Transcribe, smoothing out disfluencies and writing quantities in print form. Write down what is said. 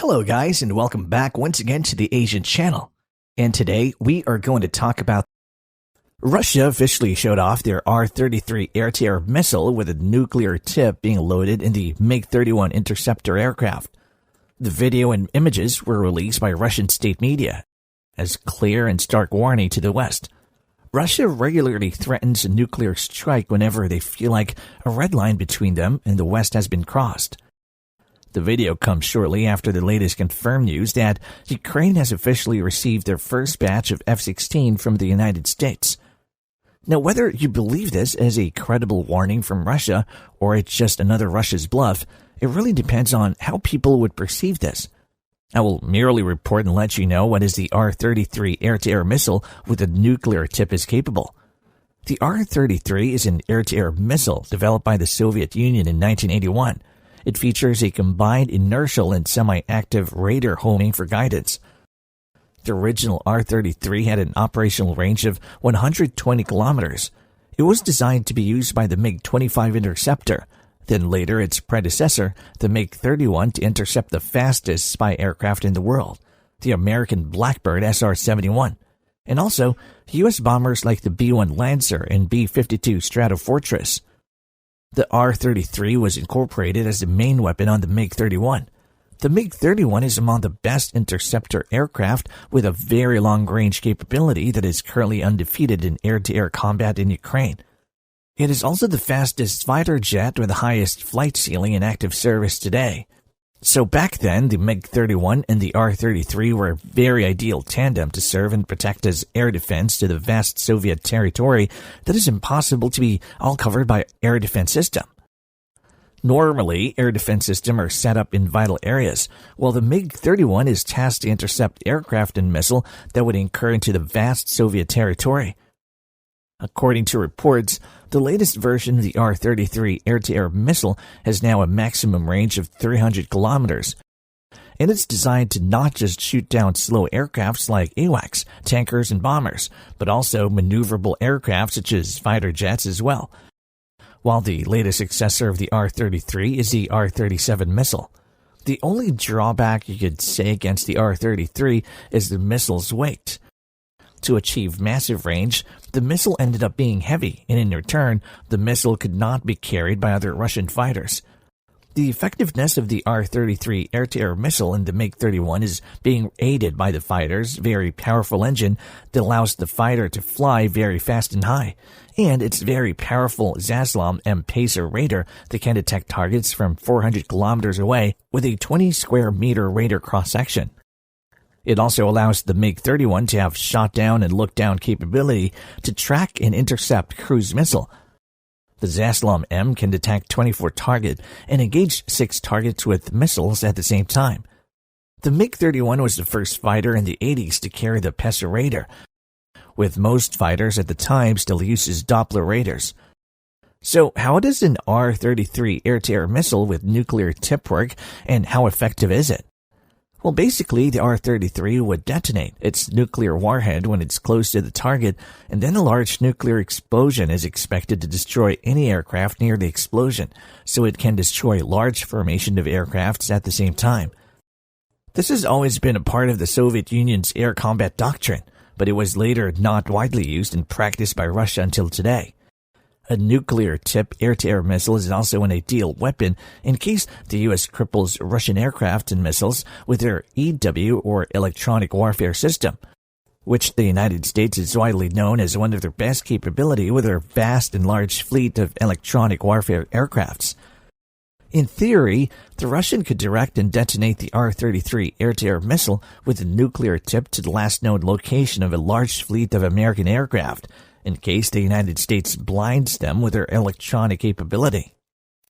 Hello guys, and welcome back once again to the Asian channel. And today we are going to talk about Russia officially showed off their R-33 air-to-air missile with a nuclear tip being loaded in the Mig-31 Interceptor aircraft. The video and images were released by Russian state media as clear and stark warning to the West. Russia regularly threatens a nuclear strike whenever they feel like a red line between them and the West has been crossed. The video comes shortly after the latest confirmed news that Ukraine has officially received their first batch of F-16 from the United States. Now, whether you believe this as a credible warning from Russia or it's just another Russia's bluff, it really depends on how people would perceive this. I will merely report and let you know what is the R-33 air-to-air missile with a nuclear tip is capable. The R-33 is an air-to-air missile developed by the Soviet Union in 1981. It features a combined inertial and semi-active radar homing for guidance. The original R-33 had an operational range of 120 kilometers. It was designed to be used by the Mig-31 Interceptor, then later its predecessor, the Mig-31, to intercept the fastest spy aircraft in the world, the American Blackbird SR-71, and also U.S. bombers like the B-1 Lancer and B-52 Stratofortress. The R-33 was incorporated as the main weapon on the MiG-31. The MiG-31 is among the best interceptor aircraft with a very long-range capability that is currently undefeated in air-to-air combat in Ukraine. It is also the fastest fighter jet with the highest flight ceiling in active service today. So back then, the MiG-31 and the R-33 were a very ideal tandem to serve and protect as air defense to the vast Soviet territory that is impossible to be all covered by air defense system. Normally, air defense systems are set up in vital areas, while the MiG-31 is tasked to intercept aircraft and missile that would incur into the vast Soviet territory. According to reports, the latest version of the R-33 air-to-air missile has now a maximum range of 300 kilometers, and it's designed to not just shoot down slow aircrafts like AWACS, tankers, and bombers, but also maneuverable aircraft such as fighter jets as well. While the latest successor of the R-33 is the R-37 missile. The only drawback you could say against the R-33 is the missile's weight. To achieve massive range, the missile ended up being heavy, and in return, the missile could not be carried by other Russian fighters. The effectiveness of the R-33 air-to-air missile in the MiG-31 is being aided by the fighter's very powerful engine that allows the fighter to fly very fast and high, and its very powerful Zaslon M Pacer radar that can detect targets from 400 kilometers away with a 20 square meter radar cross-section. It also allows the MiG-31 to have shot-down and look-down capability to track and intercept cruise missile. The Zaslon M can detect 24 targets and engage 6 targets with missiles at the same time. The MiG-31 was the first fighter in the 80s to carry the Pacer radar, with most fighters at the time still uses Doppler radars. So how does an R-33 air-to-air missile with nuclear tip work, and how effective is it? Well, basically, the R-33 would detonate its nuclear warhead when it's close to the target, and then a large nuclear explosion is expected to destroy any aircraft near the explosion, so it can destroy large formation of aircrafts at the same time. This has always been a part of the Soviet Union's air combat doctrine, but it was later not widely used and practiced by Russia until today. A nuclear tip air-to-air missile is also an ideal weapon in case the U.S. cripples Russian aircraft and missiles with their EW or electronic warfare system, which the United States is widely known as one of their best capability with their vast and large fleet of electronic warfare aircrafts. In theory, the Russian could direct and detonate the R-33 air-to-air missile with a nuclear tip to the last known location of a large fleet of American aircraft, in case the United States blinds them with their electronic capability.